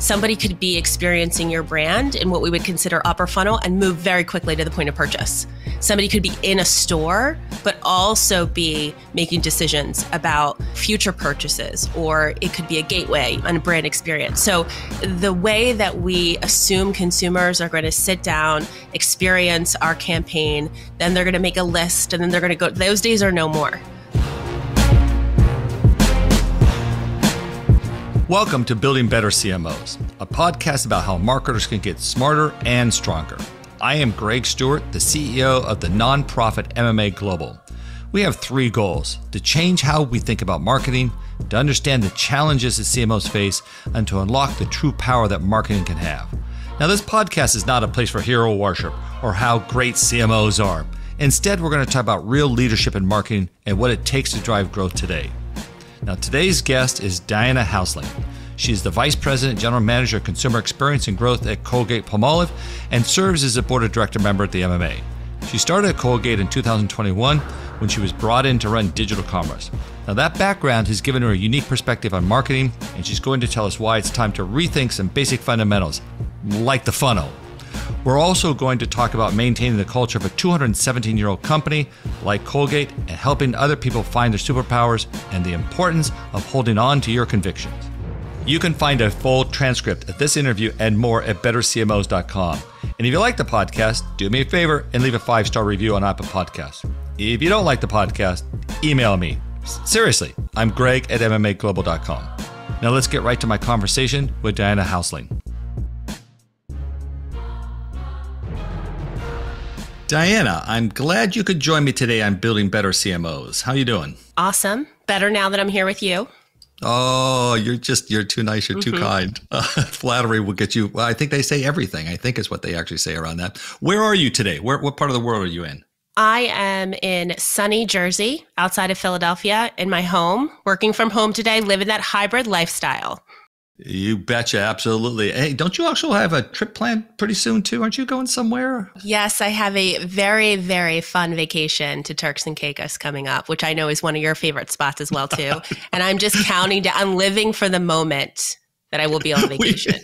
Somebody could be experiencing your brand in what we would consider upper funnel and move very quickly to the point of purchase. Somebody could be in a store, but also be making decisions about future purchases, or it could be a gateway and a brand experience. So the way that we assume consumers are going to sit down, experience our campaign, then they're going to make a list, and then they're going to go, those days are no more. Welcome to Building Better CMOs, a podcast about how marketers can get smarter and stronger. I am Greg Stuart, the CEO of the nonprofit MMA Global. We have three goals: to change how we think about marketing, to understand the challenges that CMOs face, and to unlock the true power that marketing can have. Now, this podcast is not a place for hero worship or how great CMOs are. Instead, we're going to talk about real leadership in marketing and what it takes to drive growth today. Now, today's guest is Diana Haussling. She's the Vice President, General Manager of Consumer Experience and Growth at Colgate-Palmolive and serves as a Board of Director member at the MMA. She started at Colgate in 2021 when she was brought in to run digital commerce. Now, that background has given her a unique perspective on marketing, and she's going to tell us why it's time to rethink some basic fundamentals, like the funnel. We're also going to talk about maintaining the culture of a 217-year-old company like Colgate and helping other people find their superpowers and the importance of holding on to your convictions. You can find a full transcript of this interview and more at bettercmos.com. And if you like the podcast, do me a favor and leave a 5-star review on Apple Podcasts. If you don't like the podcast, email me. Seriously, I'm Greg at MMAglobal.com. Now let's get right to my conversation with Diana Haussling. Diana, I'm glad you could join me today on Building Better CMOs. How you doing? Awesome. Better now that I'm here with you. Oh, you're too nice. You're too kind. Flattery will get you. Well, I think they say everything, I think is what they actually say around that. Where are you today? What part of the world are you in? I am in sunny Jersey, outside of Philadelphia, in my home, working from home today, living that hybrid lifestyle. You betcha. Absolutely. Hey, don't you also have a trip planned pretty soon too? Aren't you going somewhere? Yes, I have a very, very fun vacation to Turks and Caicos coming up, which I know is one of your favorite spots as well too. And I'm just counting down. I'm living for the moment that I will be on vacation.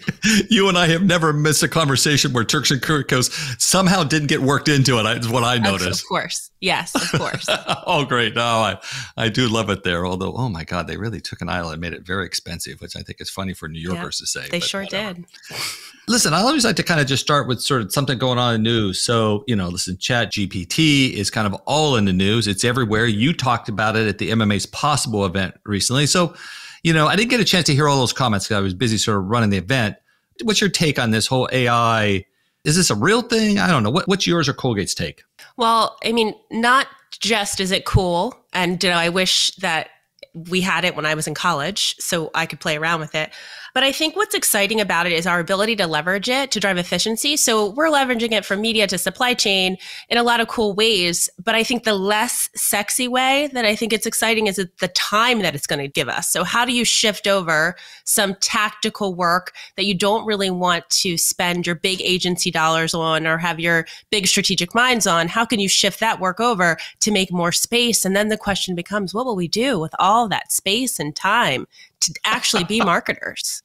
You and I have never missed a conversation where Turks and Caicos somehow didn't get worked into it. Is what I noticed. Of course. Yes, of course. Oh, great. No, I do love it there. Although, oh my God, they really took an island and made it very expensive, which I think is funny for New Yorkers to say. They sure did. Listen, I always like to kind of just start with sort of something going on in the news. So, listen, ChatGPT is kind of all in the news. It's everywhere. You talked about it at the MMA's Possible event recently. So, I didn't get a chance to hear all those comments because I was busy sort of running the event. What's your take on this whole AI? Is this a real thing? I don't know. What's yours or Colgate's take? Well, I mean, not just is it cool, and I wish that we had it when I was in college so I could play around with it. But I think what's exciting about it is our ability to leverage it to drive efficiency. So we're leveraging it from media to supply chain in a lot of cool ways. But I think the less sexy way that I think it's exciting is the time that it's going to give us. So how do you shift over some tactical work that you don't really want to spend your big agency dollars on or have your big strategic minds on? How can you shift that work over to make more space? And then the question becomes, what will we do with all that space and time to actually be marketers?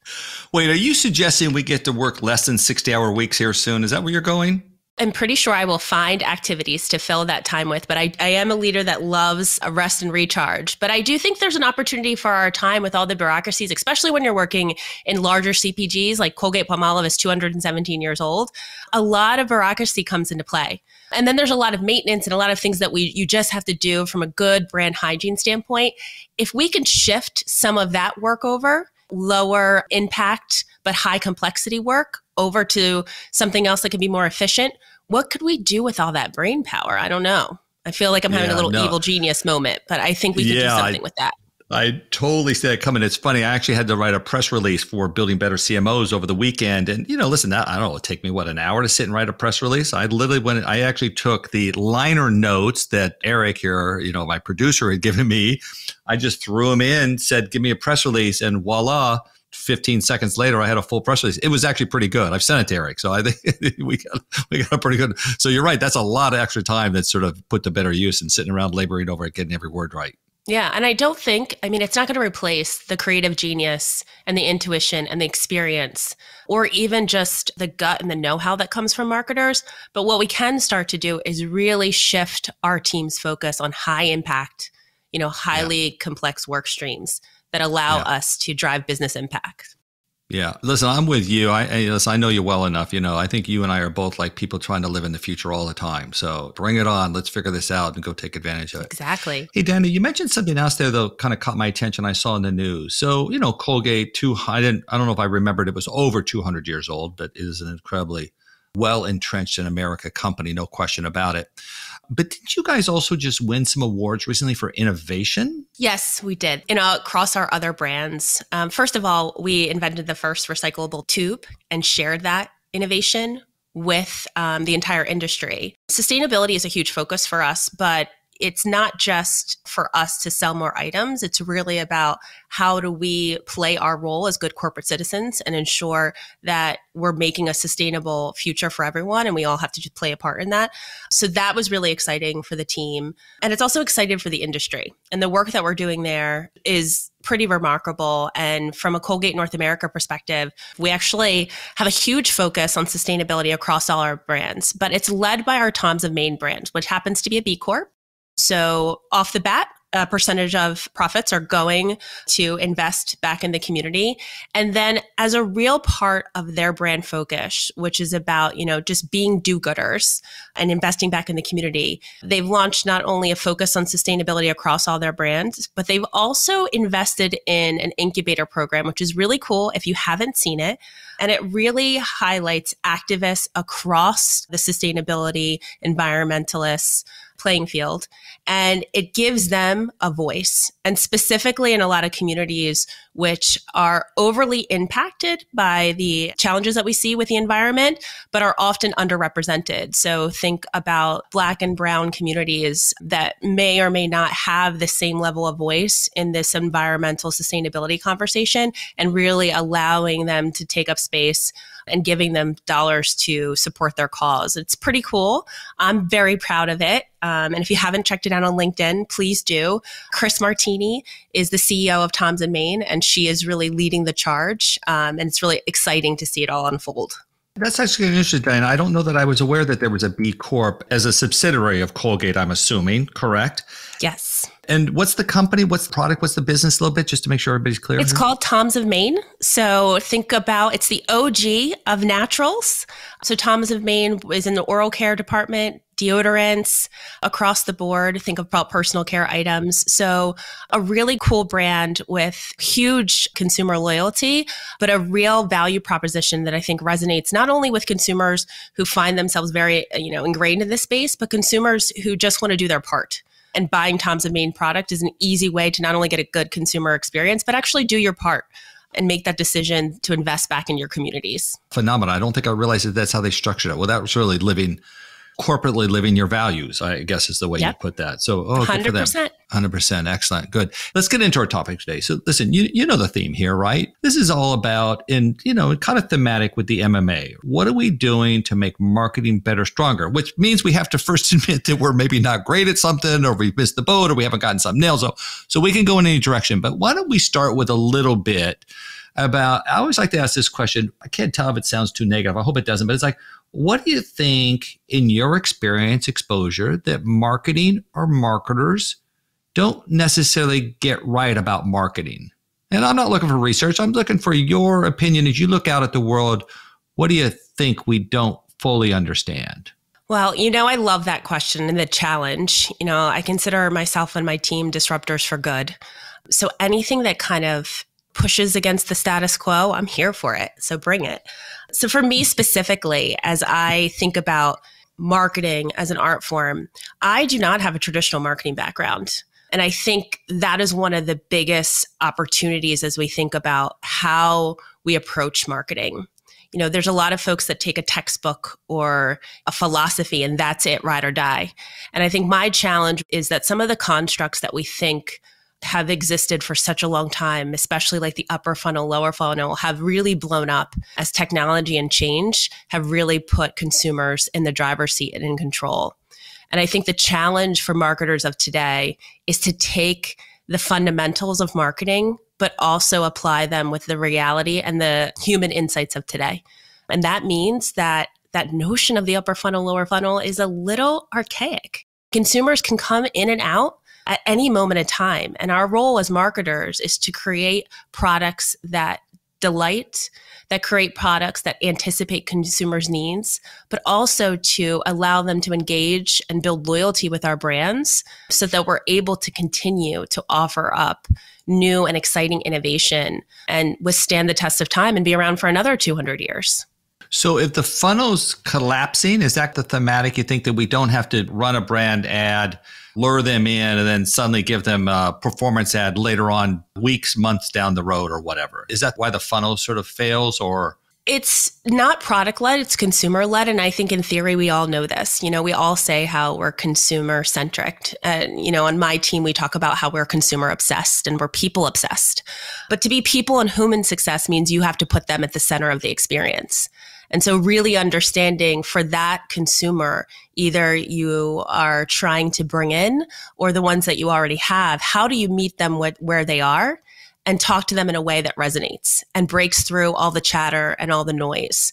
Wait, are you suggesting we get to work less than 60-hour weeks here soon? Is that where you're going? I'm pretty sure I will find activities to fill that time with, but I am a leader that loves a rest and recharge. But I do think there's an opportunity for our time with all the bureaucracies, especially when you're working in larger CPGs, like Colgate-Palmolive is 217 years old. A lot of bureaucracy comes into play. And then there's a lot of maintenance and a lot of things that you just have to do from a good brand hygiene standpoint. If we can shift some of that work over, lower impact but high complexity work over to something else that can be more efficient, what could we do with all that brain power? I don't know. I feel like I'm having a little evil genius moment, but I think we could do something with that. I totally see that coming. It's funny. I actually had to write a press release for Building Better CMOs over the weekend. And, listen, I don't know, it'll take me, an hour to sit and write a press release? I actually took the liner notes that Eric here, my producer had given me. I just threw them in, said, give me a press release, and voila, 15 seconds later, I had a full press release. It was actually pretty good. I've sent it to Eric. So I think we got a pretty good. So you're right. That's a lot of extra time that's sort of put to better use and sitting around laboring over it, getting every word right. Yeah. And I don't think, I mean, it's not going to replace the creative genius and the intuition and the experience, or even just the gut and the know-how that comes from marketers. But what we can start to do is really shift our team's focus on high impact, highly complex work streams that allow us to drive business impact. Yeah. Listen, I'm with you. I know you well enough. I think you and I are both like people trying to live in the future all the time. So bring it on. Let's figure this out and go take advantage of it. Exactly. Hey, Diana, you mentioned something else there that kind of caught my attention. I saw in the news. So, Colgate, I don't know if I remembered it was over 200 years old, but it is an incredibly well entrenched in America company, no question about it. But didn't you guys also just win some awards recently for innovation? Yes, we did. Across our other brands. First of all, we invented the first recyclable tube and shared that innovation with the entire industry. Sustainability is a huge focus for us, but it's not just for us to sell more items. It's really about how do we play our role as good corporate citizens and ensure that we're making a sustainable future for everyone, and we all have to just play a part in that. So that was really exciting for the team. And it's also exciting for the industry. And the work that we're doing there is pretty remarkable. And from a Colgate North America perspective, we actually have a huge focus on sustainability across all our brands, but it's led by our Tom's of Maine brand, which happens to be a B Corp. So off the bat, a percentage of profits are going to invest back in the community. And then as a real part of their brand focus, which is about, just being do-gooders and investing back in the community, they've launched not only a focus on sustainability across all their brands, but they've also invested in an incubator program, which is really cool if you haven't seen it. And it really highlights activists across the sustainability, environmentalists playing field, and it gives them a voice. And specifically in a lot of communities which are overly impacted by the challenges that we see with the environment, but are often underrepresented. So think about Black and Brown communities that may or may not have the same level of voice in this environmental sustainability conversation, and really allowing them to take up space and giving them dollars to support their cause. It's pretty cool. I'm very proud of it. And if you haven't checked it out on LinkedIn, please do. Chris Martini is the CEO of Tom's in Maine, and she is really leading the charge. And it's really exciting to see it all unfold. That's actually interesting, Diana. I don't know that I was aware that there was a B Corp as a subsidiary of Colgate, I'm assuming, correct? Yes. And what's the company? What's the product? What's the business a little bit, just to make sure everybody's clear? It's called Tom's of Maine. So think about, it's the OG of naturals. So Tom's of Maine is in the oral care department, deodorants, across the board. Think about personal care items. So a really cool brand with huge consumer loyalty, but a real value proposition that I think resonates not only with consumers who find themselves very, ingrained in this space, but consumers who just want to do their part. And buying Tom's of Maine product is an easy way to not only get a good consumer experience, but actually do your part and make that decision to invest back in your communities. Phenomenal. I don't think I realized that that's how they structured it. Well, that was really corporately living your values, I guess is the way you put that. So, good 100%. for them. 100%. Excellent. Good. Let's get into our topic today. So listen, you know the theme here, right? This is all about, kind of thematic with the MMA. What are we doing to make marketing better, stronger? Which means we have to first admit that we're maybe not great at something, or we've missed the boat, or we haven't gotten something nailed. So we can go in any direction. But why don't we start with a little bit about, I always like to ask this question. I can't tell if it sounds too negative. I hope it doesn't, but it's like, what do you think, in your experience, exposure, that marketing or marketers don't necessarily get right about marketing? And I'm not looking for research. I'm looking for your opinion as you look out at the world. What do you think we don't fully understand? Well, I love that question and the challenge. I consider myself and my team disruptors for good. So anything that kind of pushes against the status quo, I'm here for it. So bring it. So for me specifically, as I think about marketing as an art form, I do not have a traditional marketing background. And I think that is one of the biggest opportunities as we think about how we approach marketing. There's a lot of folks that take a textbook or a philosophy and that's it, ride or die. And I think my challenge is that some of the constructs that we think have existed for such a long time, especially like the upper funnel, lower funnel, have really blown up as technology and change have really put consumers in the driver's seat and in control. And I think the challenge for marketers of today is to take the fundamentals of marketing, but also apply them with the reality and the human insights of today. And that means that that notion of the upper funnel, lower funnel is a little archaic. Consumers can come in and out at any moment in time. And our role as marketers is to create products that delight, that create products that anticipate consumers' needs, but also to allow them to engage and build loyalty with our brands so that we're able to continue to offer up new and exciting innovation and withstand the test of time and be around for another 200 years. So if the funnel's collapsing, is that the thematic? You think that we don't have to run a brand ad, lure them in, and then suddenly give them a performance ad later on, weeks, months down the road or whatever? Is that why the funnel sort of fails, or? It's not product-led, it's consumer-led. And I think in theory, we all know this. We all say how we're consumer-centric. And, on my team, we talk about how we're consumer-obsessed and we're people-obsessed. But to be people and human success means you have to put them at the center of the experience. And so really understanding for that consumer, either you are trying to bring in or the ones that you already have, how do you meet them where they are and talk to them in a way that resonates and breaks through all the chatter and all the noise?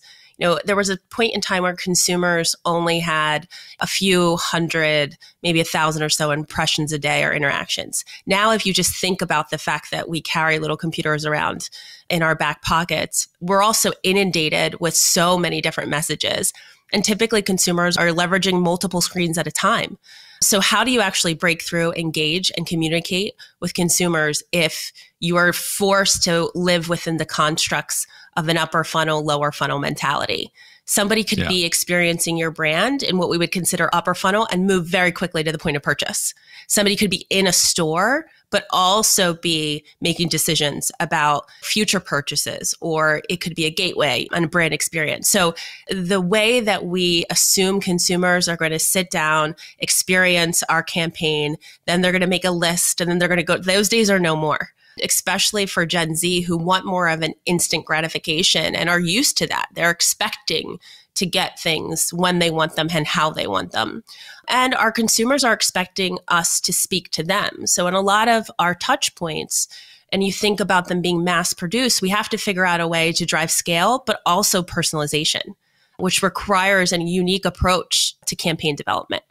There was a point in time where consumers only had a few hundred, maybe 1,000 or so impressions a day or interactions. Now, if you just think about the fact that we carry little computers around in our back pockets, we're also inundated with so many different messages. And typically consumers are leveraging multiple screens at a time. So how do you actually break through, engage, and communicate with consumers if you are forced to live within the constructs of an upper funnel, lower funnel mentality? Somebody could be experiencing your brand in what we would consider upper funnel and move very quickly to the point of purchase. Somebody could be in a store, but also be making decisions about future purchases, or it could be a gateway and a brand experience. So the way that we assume consumers are going to sit down, experience our campaign, then they're going to make a list, and then they're going to go, those days are no more. Especially for Gen Z who want more of an instant gratification and are used to that. They're expecting to get things when they want them and how they want them. And our consumers are expecting us to speak to them. So in a lot of our touch points, and you think about them being mass produced, we have to figure out a way to drive scale, but also personalization, which requires a unique approach to campaign development.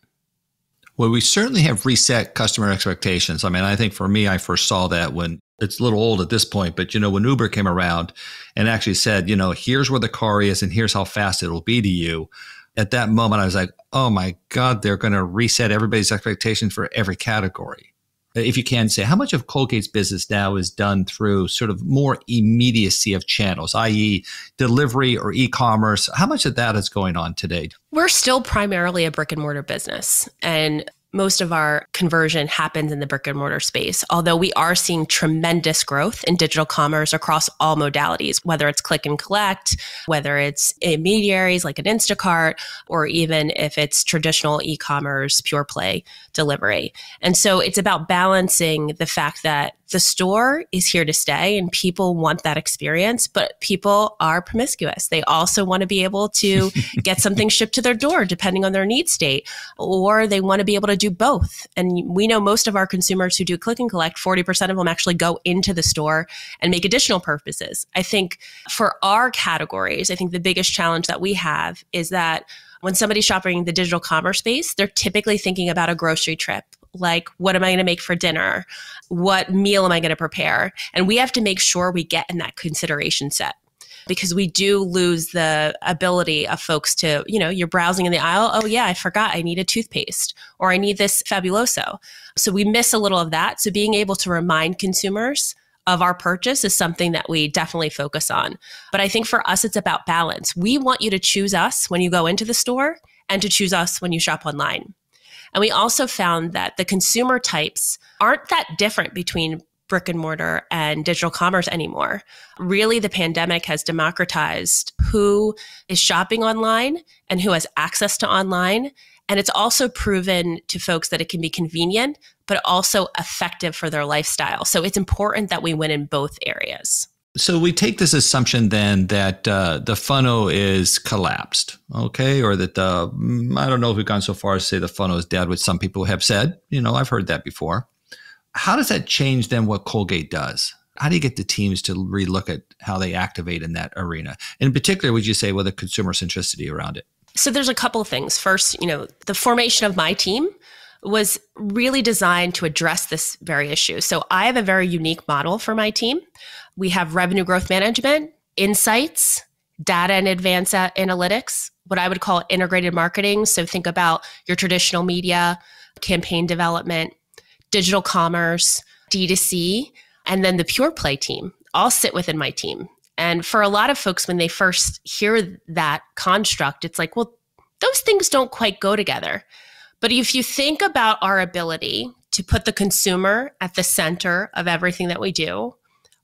Well, we certainly have reset customer expectations. I mean, I think for me, I first saw that when it's a little old at this point, but when Uber came around and actually said, here's where the car is and here's how fast it'll be to you. At that moment, I was like, oh my God, they're going to reset everybody's expectations for every category. If you can say, how much of Colgate's business now is done through sort of more immediacy of channels, i.e. delivery or e-commerce? How much of that is going on today? We're still primarily a brick and mortar business, and most of our conversion happens in the brick and mortar space, although we are seeing tremendous growth in digital commerce across all modalities, whether it's click and collect, whether it's intermediaries like an Instacart, or even if it's traditional e-commerce, pure play delivery. And so it's about balancing the fact that the store is here to stay and people want that experience, but people are promiscuous. They also want to be able to get something shipped to their door depending on their need state, or they want to be able to do both. And we know most of our consumers who do click and collect, 40% of them actually go into the store and make additional purchases. I think for our categories, I think the biggest challenge that we have is that when somebody's shopping the digital commerce space, they're typically thinking about a grocery trip. Like, what am I going to make for dinner? What meal am I going to prepare? And we have to make sure we get in that consideration set, because we do lose the ability of folks to, you're browsing in the aisle. Oh yeah, I forgot I need a toothpaste, or I need this Fabuloso. So we miss a little of that. So being able to remind consumers of our purchase is something that we definitely focus on. But I think for us, it's about balance. We want you to choose us when you go into the store and to choose us when you shop online. And we also found that the consumer types aren't that different between brick and mortar and digital commerce anymore. Really, the pandemic has democratized who is shopping online and who has access to online. And it's also proven to folks that it can be convenient, but also effective for their lifestyle. So it's important that we win in both areas. So we take this assumption then that the funnel is collapsed, okay? Or that I don't know if we've gone so far as to say the funnel is dead, which some people have said. I've heard that before. How does that change then what Colgate does? How do you get the teams to relook at how they activate in that arena? In particular, would you say with a consumer centricity around it? So there's a couple of things. First, the formation of my team was really designed to address this very issue. So I have a very unique model for my team. We have revenue growth management, insights, data and advanced analytics, what I would call integrated marketing. So think about your traditional media, campaign development, digital commerce, D2C, and then the pure play team all sit within my team. And for a lot of folks, when they first hear that construct, it's like, well, those things don't quite go together. But if you think about our ability to put the consumer at the center of everything that we do,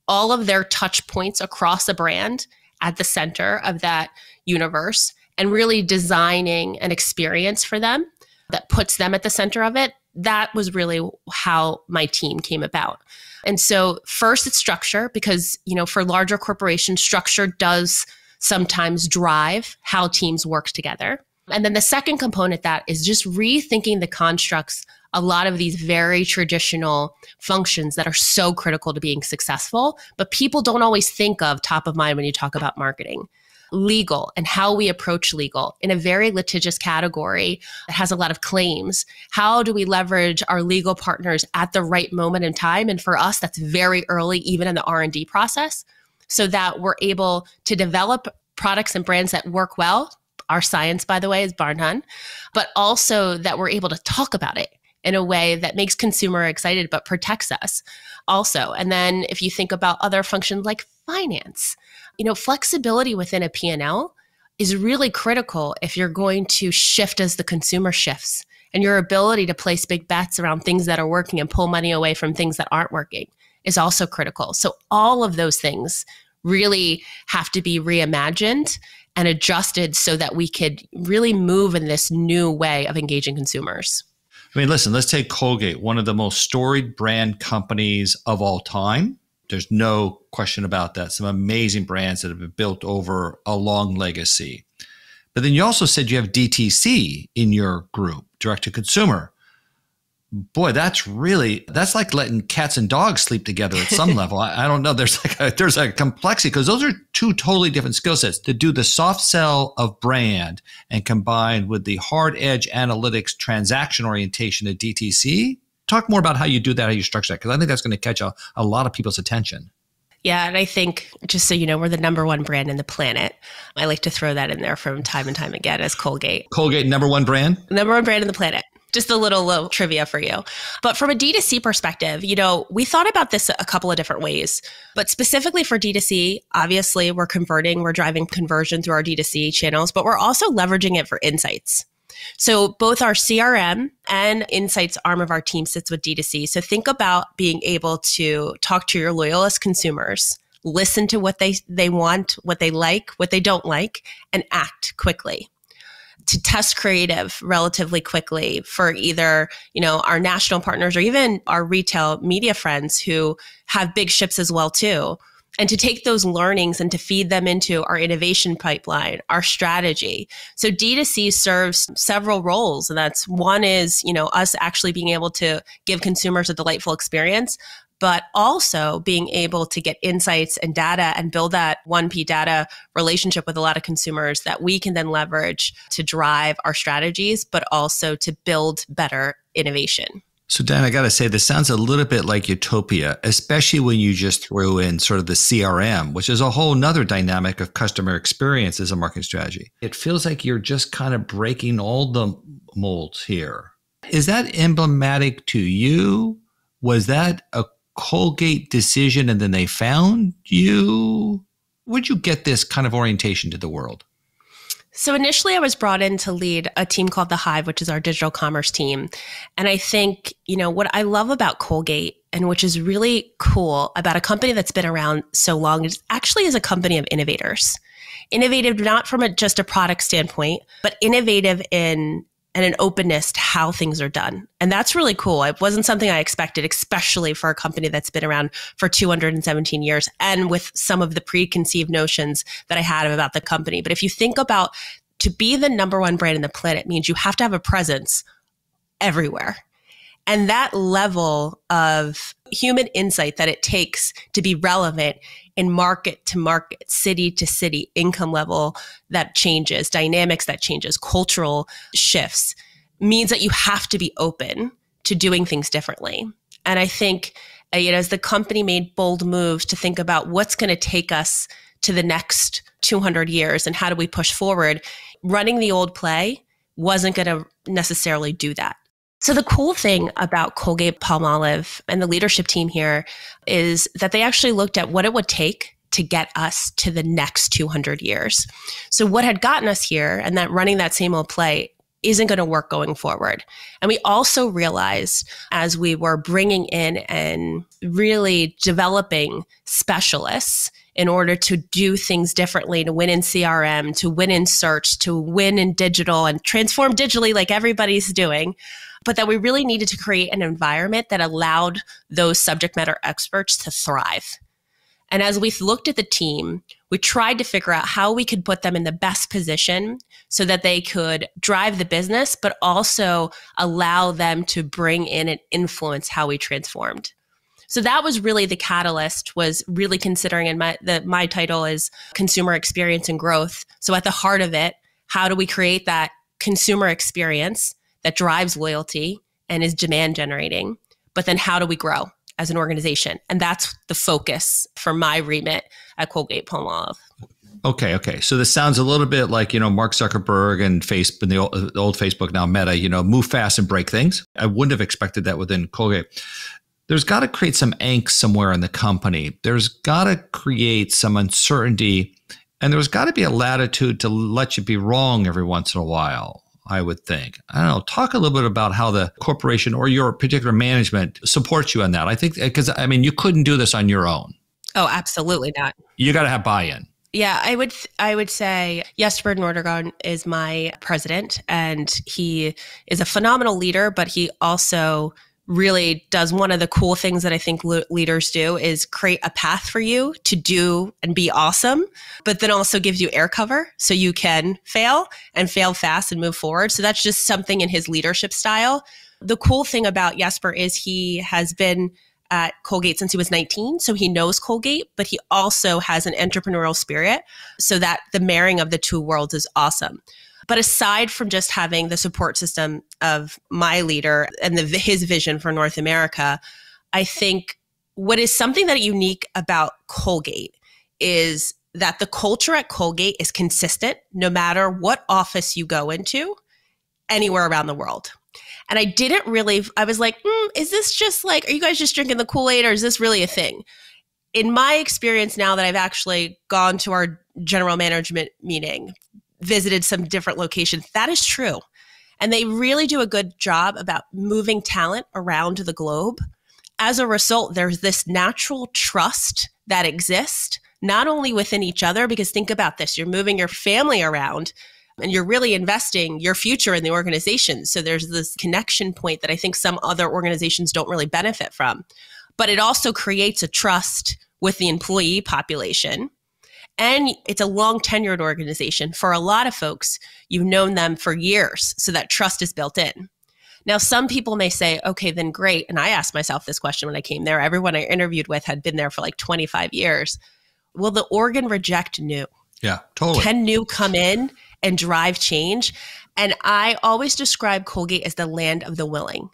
all of their touch points across a brand at the center of that universe, and really designing an experience for them that puts them at the center of it, that was really how my team came about. And so first it's structure, because, for larger corporations, structure does sometimes drive how teams work together. And then the second component that is just rethinking the constructs, a lot of these very traditional functions that are so critical to being successful, but people don't always think of top of mind when you talk about marketing. Legal and how we approach legal in a very litigious category that has a lot of claims. How do we leverage our legal partners at the right moment in time? And for us, that's very early, even in the R&D process, so that we're able to develop products and brands that work well. Our science, by the way, is bar none, but also that we're able to talk about it in a way that makes consumer excited, but protects us also. And then if you think about other functions like finance, flexibility within a P&L is really critical if you're going to shift as the consumer shifts, and your ability to place big bets around things that are working and pull money away from things that aren't working is also critical. So all of those things really have to be reimagined and adjusted so that we could really move in this new way of engaging consumers. I mean, listen, let's take Colgate, one of the most storied brand companies of all time. There's no question about that. Some amazing brands that have been built over a long legacy. But then you also said you have DTC in your group, direct to consumer. Boy, that's like letting cats and dogs sleep together at some level. I don't know. There's a complexity, because those are two totally different skill sets. To do the soft sell of brand and combined with the hard edge analytics transaction orientation at DTC. Talk more about how you do that, how you structure that, because I think that's going to catch a lot of people's attention. Yeah, and I think, just so you know, we're the number one brand in the planet. I like to throw that in there from time and time again as Colgate. Colgate, number one brand? Number one brand in the planet. Just a little trivia for you. But from a D2C perspective, we thought about this a couple of different ways. But specifically for D2C, obviously we're driving conversion through our D2C channels, but we're also leveraging it for insights. So both our CRM and insights arm of our team sits with D2C. So think about being able to talk to your loyalist consumers, listen to what they want, what they like, what they don't like, and act quickly. To test creative relatively quickly for either, our national partners or even our retail media friends who have big ships as well too. And to take those learnings and to feed them into our innovation pipeline, our strategy. So D2C serves several roles. And that's one is, us actually being able to give consumers a delightful experience, but also being able to get insights and data and build that 1P data relationship with a lot of consumers that we can then leverage to drive our strategies, but also to build better innovation. So Dan, I got to say, this sounds a little bit like utopia, especially when you just threw in sort of the CRM, which is a whole nother dynamic of customer experience as a marketing strategy. It feels like you're just kind of breaking all the molds here. Is that emblematic to you? Was that a Colgate decision and then they found you? Where'd you get this kind of orientation to the world? So initially I was brought in to lead a team called The Hive, which is our digital commerce team. And I think, what I love about Colgate, and which is really cool about a company that's been around so long, is actually is a company of innovators. Innovative not from just a product standpoint, but innovative in and an openness to how things are done. And that's really cool. It wasn't something I expected, especially for a company that's been around for 217 years and with some of the preconceived notions that I had about the company. But if you think about, to be the number one brand in the planet means you have to have a presence everywhere. And that level of human insight that it takes to be relevant in market to market, city to city, income level that changes, dynamics that changes, cultural shifts, means that you have to be open to doing things differently. And I think, as the company made bold moves to think about what's going to take us to the next 200 years and how do we push forward, running the old play wasn't going to necessarily do that. So the cool thing about Colgate-Palmolive and the leadership team here is that they actually looked at what it would take to get us to the next 200 years. So what had gotten us here, and that running that same old play isn't going to work going forward. And we also realized as we were bringing in and really developing specialists in order to do things differently, to win in CRM, to win in search, to win in digital and transform digitally like everybody's doing, but that we really needed to create an environment that allowed those subject matter experts to thrive. And as we looked at the team, we tried to figure out how we could put them in the best position so that they could drive the business, but also allow them to bring in and influence how we transformed. So that was really the catalyst, was really considering, and my title is Consumer Experience and Growth. So at the heart of it, how do we create that consumer experience that drives loyalty and is demand generating? But then how do we grow as an organization? And that's the focus for my remit at Colgate-Palmolive. Okay. So this sounds a little bit like, Mark Zuckerberg and Facebook, the old Facebook, now Meta, move fast and break things. I wouldn't have expected that within Colgate. There's got to create some angst somewhere in the company. There's got to create some uncertainty, and there's got to be a latitude to let you be wrong every once in a while, I would think. I don't know. Talk a little bit about how the corporation or your particular management supports you on that. I think, because you couldn't do this on your own. Oh, absolutely not. You got to have buy-in. Yeah, I would say Jesper Nordergaard is my president, and he is a phenomenal leader, but he also really does one of the cool things that I think leaders do is create a path for you to do and be awesome, but then also gives you air cover so you can fail and fail fast and move forward. So that's just something in his leadership style. The cool thing about Jesper is he has been at Colgate since he was 19. So he knows Colgate, but he also has an entrepreneurial spirit so that the marrying of the two worlds is awesome. But aside from just having the support system of my leader and his vision for North America, I think what is something that unique about Colgate is that the culture at Colgate is consistent no matter what office you go into anywhere around the world. And I was like, is this just like, are you guys just drinking the Kool-Aid, or is this really a thing? In my experience now that I've actually gone to our general management meeting, visited some different locations, that is true. And they really do a good job about moving talent around the globe. As a result, there's this natural trust that exists, not only within each other, because think about this, you're moving your family around and you're really investing your future in the organization. So there's this connection point that I think some other organizations don't really benefit from. But it also creates a trust with the employee population. And it's a long tenured organization. For a lot of folks, you've known them for years. So that trust is built in. Now, some people may say, okay, then great. And I asked myself this question when I came there. Everyone I interviewed with had been there for like 25 years. Will the org reject new? Yeah, totally. Can new come in and drive change? And I always describe Colgate as the land of the willing.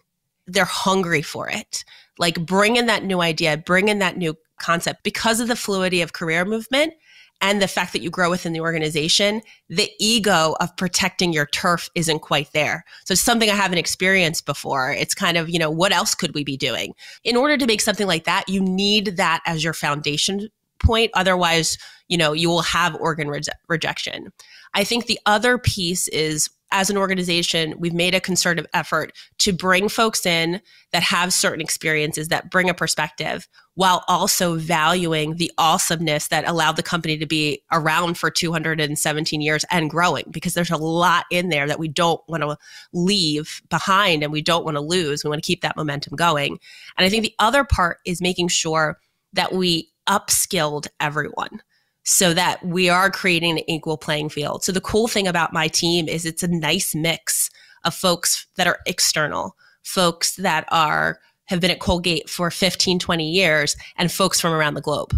They're hungry for it. Like bring in that new idea, bring in that new concept. Because of the fluidity of career movement, and the fact that you grow within the organization, the ego of protecting your turf isn't quite there. So it's something I haven't experienced before. It's kind of, what else could we be doing? In order to make something like that, you need that as your foundation point. Otherwise, you will have organ rejection. I think the other piece is, as an organization, we've made a concerted effort to bring folks in that have certain experiences that bring a perspective, while also valuing the awesomeness that allowed the company to be around for 217 years and growing, because there's a lot in there that we don't want to leave behind and we don't want to lose. We want to keep that momentum going. And I think the other part is making sure that we upskilled everyone so that we are creating an equal playing field. So the cool thing about my team is it's a nice mix of folks that are external, folks that have been at Colgate for 15, 20 years and folks from around the globe.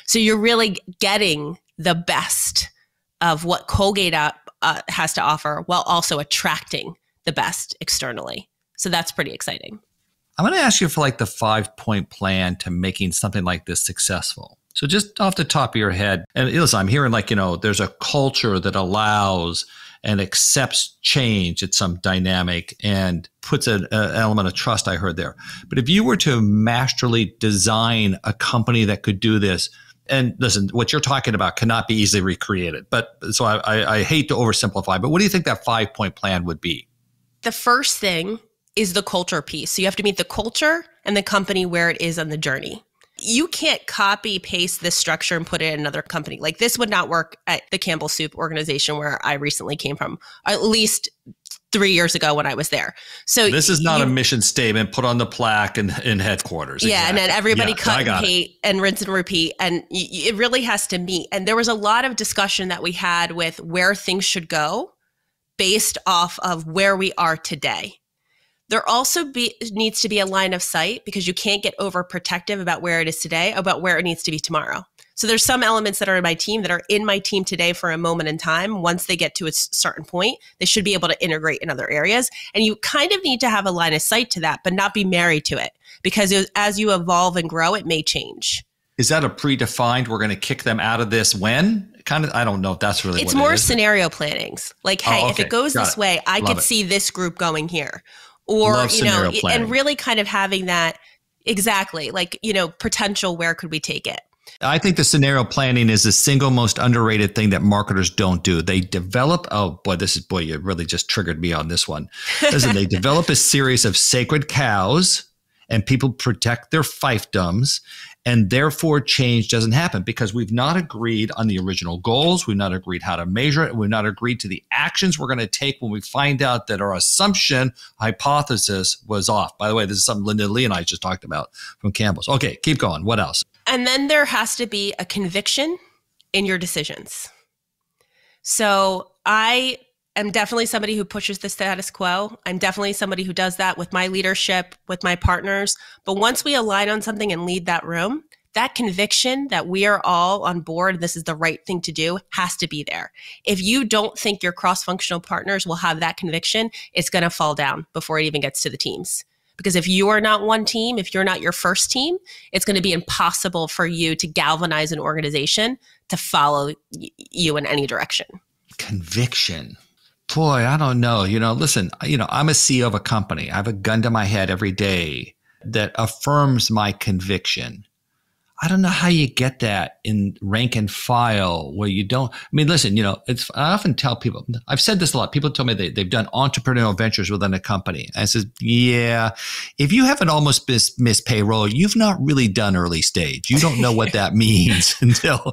So you're really getting the best of what Colgate has to offer while also attracting the best externally. So that's pretty exciting. I'm going to ask you for like the 5-point plan to making something like this successful. So just off the top of your head, and listen, I'm hearing like, there's a culture that allows and accepts change at some dynamic and puts an element of trust, I heard there. But if you were to masterly design a company that could do this, and listen, what you're talking about cannot be easily recreated. But so I hate to oversimplify, but what do you think that 5-point plan would be? The first thing is the culture piece. So you have to meet the culture and the company where it is on the journey. You can't copy paste this structure and put it in another company. Like this would not work at the Campbell Soup organization where I recently came from, at least 3 years ago when I was there. So this is not a mission statement put on the plaque in headquarters. Yeah. Exactly. And then everybody cut and paste and rinse and repeat. And it really has to meet. And there was a lot of discussion that we had with where things should go based off of where we are today. There also needs to be a line of sight because you can't get overprotective about where it is today, about where it needs to be tomorrow. So there's some elements that are in my team that are in my team today for a moment in time. Once they get to a certain point, they should be able to integrate in other areas. And you kind of need to have a line of sight to that, but not be married to it because as you evolve and grow, it may change. Is that a predefined, we're going to kick them out of this when? Kind of, I don't know if that's really what it is. It's more scenario plannings. Like, hey, if it goes this way, I could see this group going here. Or, and really kind of having that exactly like, potential, where could we take it? I think the scenario planning is the single most underrated thing that marketers don't do. They develop, you really just triggered me on this one. Listen, they develop a series of sacred cows and people protect their fiefdoms. And therefore, change doesn't happen because we've not agreed on the original goals. We've not agreed how to measure it. We've not agreed to the actions we're going to take when we find out that our hypothesis was off. By the way, this is something Linda Lee and I just talked about from Campbell's. Okay, keep going. What else? And then there has to be a conviction in your decisions. So I am definitely somebody who pushes the status quo. I'm definitely somebody who does that with my leadership, with my partners. But once we align on something and lead that room, that conviction that we are all on board, this is the right thing to do, has to be there. If you don't think your cross-functional partners will have that conviction, it's going to fall down before it even gets to the teams. Because if you are not one team, if you're not your first team, it's going to be impossible for you to galvanize an organization to follow you in any direction. Conviction. Boy, I don't know. Listen, I'm a CEO of a company. I have a gun to my head every day that affirms my conviction. I don't know how you get that in rank and file where you don't. I mean, listen, I often tell people, I've said this a lot. People tell me they've done entrepreneurial ventures within a company. And I says, yeah, if you haven't almost missed payroll, you've not really done early stage. You don't know what that means until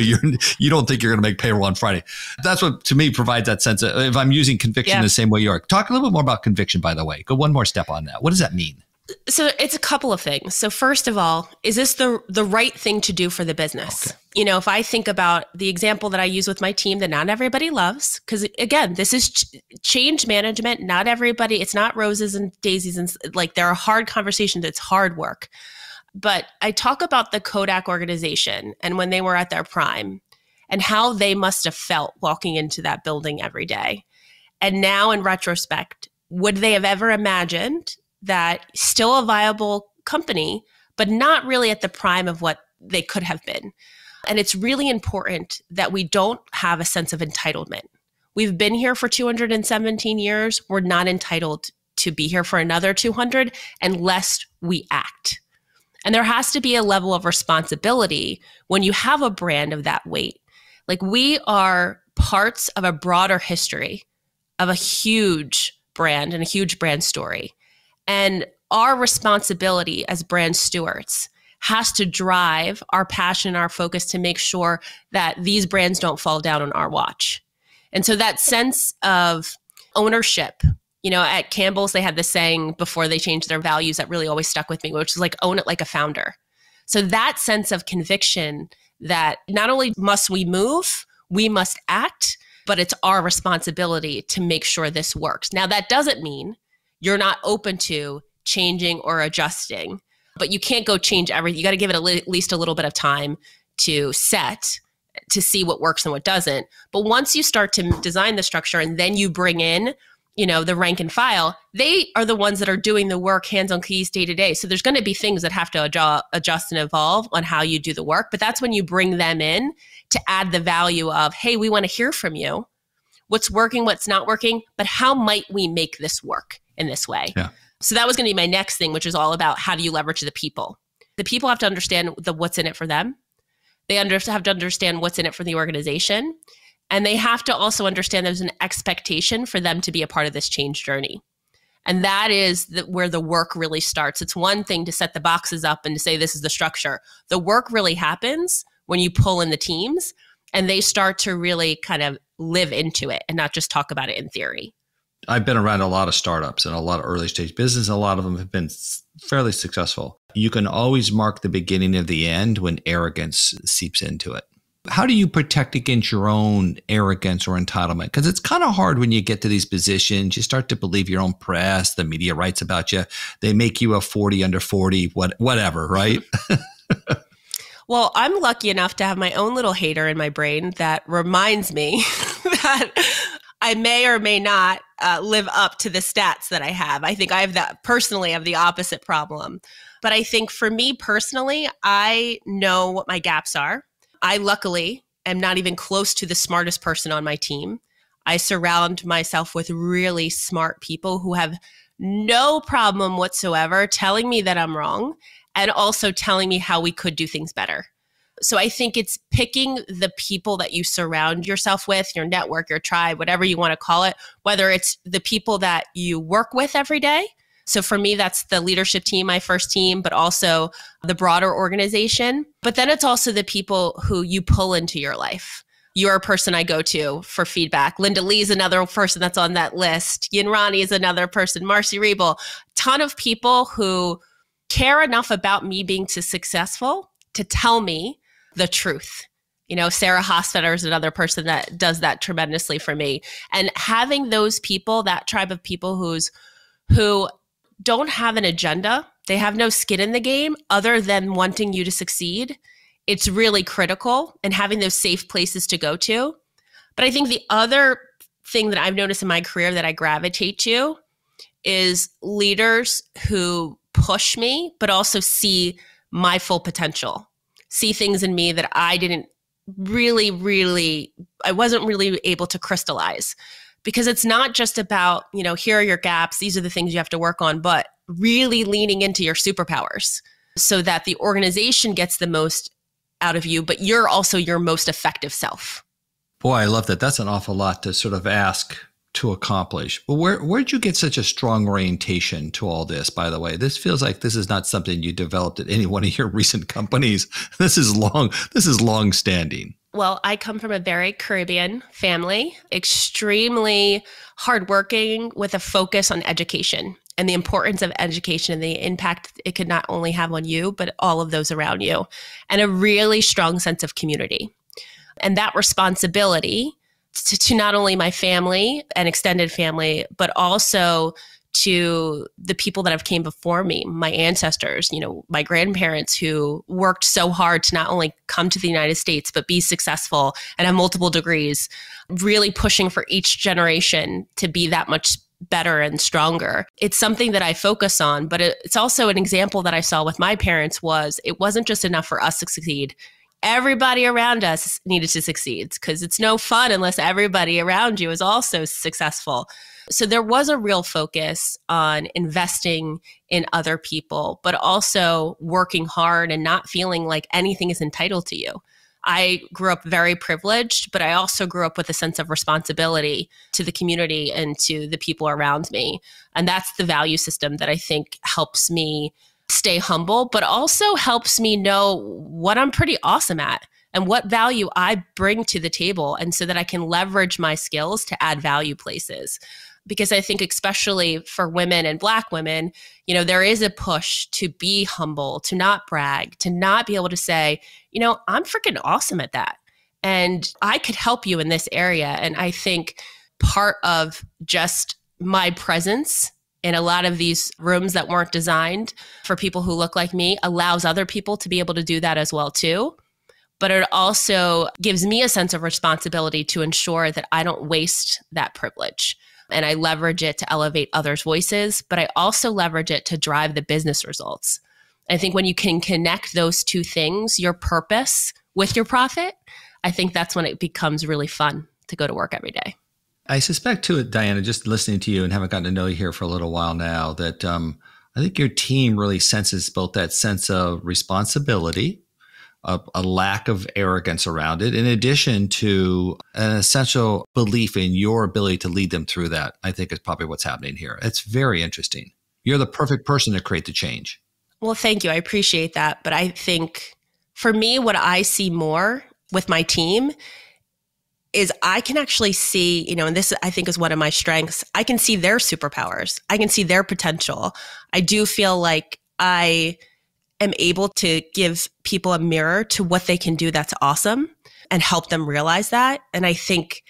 you don't think you're going to make payroll on Friday. That's what to me provides that sense of, if I'm using conviction the same way you are. Talk a little bit more about conviction, by the way. Go one more step on that. What does that mean? So it's a couple of things. So first of all, is this the right thing to do for the business? Okay. If I think about the example that I use with my team that not everybody loves, because again, this is change management. Not everybody, it's not roses and daisies. And like there are hard conversations. It's hard work. But I talk about the Kodak organization and when they were at their prime and how they must have felt walking into that building every day. And now in retrospect, would they have ever imagined that still a viable company, but not really at the prime of what they could have been? And it's really important that we don't have a sense of entitlement. We've been here for 217 years. We're not entitled to be here for another 200 unless we act. And there has to be a level of responsibility when you have a brand of that weight. Like we are parts of a broader history of a huge brand and a huge brand story. And our responsibility as brand stewards has to drive our passion, our focus to make sure that these brands don't fall down on our watch. And so that sense of ownership, at Campbell's, they had this saying before they changed their values that really always stuck with me, which is like, own it like a founder. So that sense of conviction that not only must we move, we must act, but it's our responsibility to make sure this works. Now, that doesn't mean you're not open to changing or adjusting. But you can't go change everything. You got to give it at least a little bit of time to set, to see what works and what doesn't. But once you start to design the structure and then you bring in, the rank and file, they are the ones that are doing the work, hands on keys, day to day. So there's going to be things that have to adjust and evolve on how you do the work. But that's when you bring them in to add the value of, hey, we want to hear from you. What's working, what's not working, but how might we make this work in this way? Yeah. So that was going to be my next thing, which is all about how do you leverage the people? The people have to understand what's in it for them. They have to understand what's in it for the organization. And they have to also understand there's an expectation for them to be a part of this change journey. And that is where the work really starts. It's one thing to set the boxes up and to say this is the structure. The work really happens when you pull in the teams and they start to really kind of live into it and not just talk about it in theory. I've been around a lot of startups and a lot of early stage business. A lot of them have been fairly successful. You can always mark the beginning of the end when arrogance seeps into it. How do you protect against your own arrogance or entitlement? Because it's kind of hard when you get to these positions. You start to believe your own press, the media writes about you. They make you a 40 under 40, whatever, right? Well, I'm lucky enough to have my own little hater in my brain that reminds me that I may or may not live up to the stats that I have. I think I have the opposite problem. But I think for me personally, I know what my gaps are. I luckily am not even close to the smartest person on my team. I surround myself with really smart people who have no problem whatsoever telling me that I'm wrong and also telling me how we could do things better. So I think it's picking the people that you surround yourself with, your network, your tribe, whatever you want to call it, whether it's the people that you work with every day. So for me, that's the leadership team, my first team, but also the broader organization. But then it's also the people who you pull into your life. You're a person I go to for feedback. Linda Lee is another person that's on that list. Yin Rani is another person. Marcy Rebel. Ton of people who care enough about me being successful to tell me the truth. Sarah Hosfetter is another person that does that tremendously for me. And having those people, that tribe of people who don't have an agenda, they have no skin in the game other than wanting you to succeed. It's really critical, and having those safe places to go to. But I think the other thing that I've noticed in my career that I gravitate to is leaders who push me, but also see my full potential, see things in me that I wasn't really able to crystallize. Because it's not just about, here are your gaps, these are the things you have to work on, but really leaning into your superpowers so that the organization gets the most out of you, but you're also your most effective self. Boy, I love that. That's an awful lot to sort of ask to accomplish. But where'd you get such a strong orientation to all this, by the way? This feels like this is not something you developed at any one of your recent companies. This is long standing. Well, I come from a very Caribbean family, extremely hardworking with a focus on education and the importance of education and the impact it could not only have on you, but all of those around you, and a really strong sense of community. And that responsibility to not only my family and extended family, but also to the people that have came before me, my ancestors, my grandparents who worked so hard to not only come to the United States, but be successful and have multiple degrees, really pushing for each generation to be that much better and stronger. It's something that I focus on, but it's also an example that I saw with my parents it wasn't just enough for us to succeed. Everybody around us needed to succeed because it's no fun unless everybody around you is also successful. So there was a real focus on investing in other people, but also working hard and not feeling like anything is entitled to you. I grew up very privileged, but I also grew up with a sense of responsibility to the community and to the people around me. And that's the value system that I think helps me stay humble, but also helps me know what I'm pretty awesome at and what value I bring to the table, and so that I can leverage my skills to add value places. Because I think especially for women and Black women, there is a push to be humble, to not brag, to not be able to say, I'm freaking awesome at that. And I could help you in this area. And I think part of just my presence in a lot of these rooms that weren't designed for people who look like me allows other people to be able to do that as well too. But it also gives me a sense of responsibility to ensure that I don't waste that privilege. And I leverage it to elevate others' voices, but I also leverage it to drive the business results. I think when you can connect those two things, your purpose with your profit, I think that's when it becomes really fun to go to work every day. I suspect too, Diana, just listening to you and having gotten to know you here for a little while now, that I think your team really senses both that sense of responsibility, a lack of arrogance around it, in addition to an essential belief in your ability to lead them through that. I think is probably what's happening here. It's very interesting. You're the perfect person to create the change. Well, thank you. I appreciate that. But I think for me, what I see more with my team is I can actually see, and this I think is one of my strengths. I can see their superpowers. I can see their potential. I do feel like I am able to give people a mirror to what they can do that's awesome and help them realize that. And I think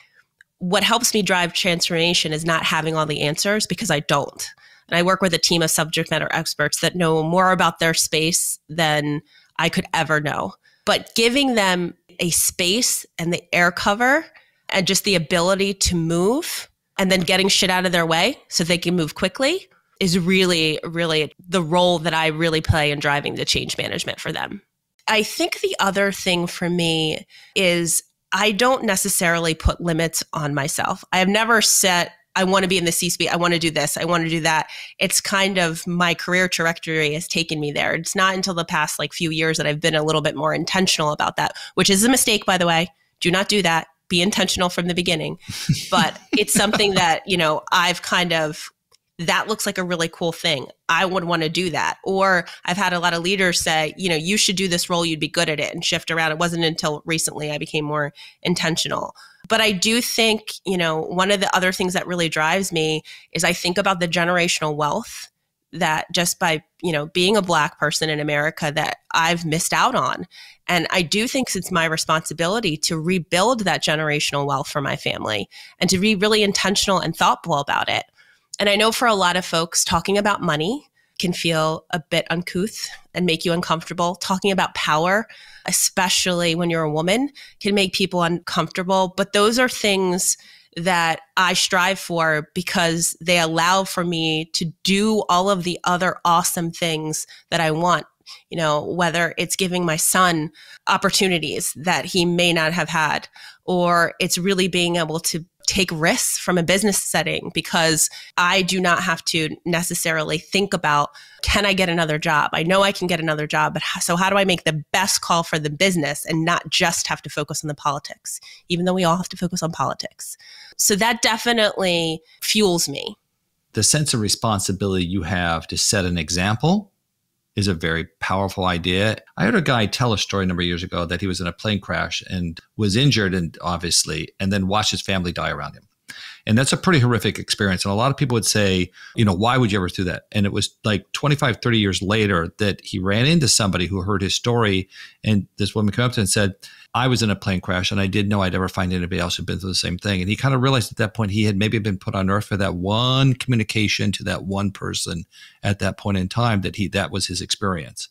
what helps me drive transformation is not having all the answers, because I don't. And I work with a team of subject matter experts that know more about their space than I could ever know. But giving them a space and the air cover and just the ability to move and then getting shit out of their way so they can move quickly is really, really the role that I really play in driving the change management for them. I think the other thing for me is I don't necessarily put limits on myself. I have never set, I want to be in the C-suite. I want to do this. I want to do that. It's kind of my career trajectory has taken me there. It's not until the past few years that I've been a little bit more intentional about that, which is a mistake, by the way. Do not do that. Be intentional from the beginning. But it's something that, I've kind of, that looks like a really cool thing. I would want to do that. Or I've had a lot of leaders say, you should do this role. You'd be good at it, and shift around. It wasn't until recently I became more intentional. But I do think, one of the other things that really drives me is I think about the generational wealth that just by, being a Black person in America that I've missed out on. And I do think it's my responsibility to rebuild that generational wealth for my family and to be really intentional and thoughtful about it. And I know for a lot of folks, talking about money can feel a bit uncouth and make you uncomfortable. Talking about power, especially when you're a woman, can make people uncomfortable. But those are things that I strive for because they allow for me to do all of the other awesome things that I want. Whether it's giving my son opportunities that he may not have had, or it's really being able to take risks from a business setting because I do not have to necessarily think about, can I get another job? I know I can get another job, but so how do I make the best call for the business and not just have to focus on the politics, even though we all have to focus on politics. So that definitely fuels me. The sense of responsibility you have to set an example is a very powerful idea. I heard a guy tell a story a number of years ago that he was in a plane crash and was injured, and then watched his family die around him. And that's a pretty horrific experience. And a lot of people would say, why would you ever do that? And it was 25, 30 years later that he ran into somebody who heard his story. And this woman came up to him and said, I was in a plane crash and I didn't know I'd ever find anybody else who'd been through the same thing. And he kind of realized at that point he had maybe been put on earth for that one communication to that one person at that point in time, that was his experience.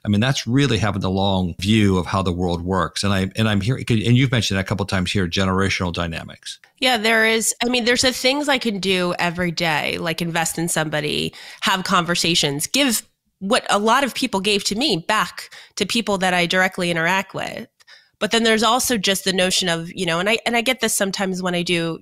I mean, that's really having the long view of how the world works. And I'm hearing, and you've mentioned that a couple of times here, generational dynamics. Yeah, there's the things I can do every day, like invest in somebody, have conversations, give what a lot of people gave to me back to people that I directly interact with. But then there's also just the notion of, and I get this sometimes when I do,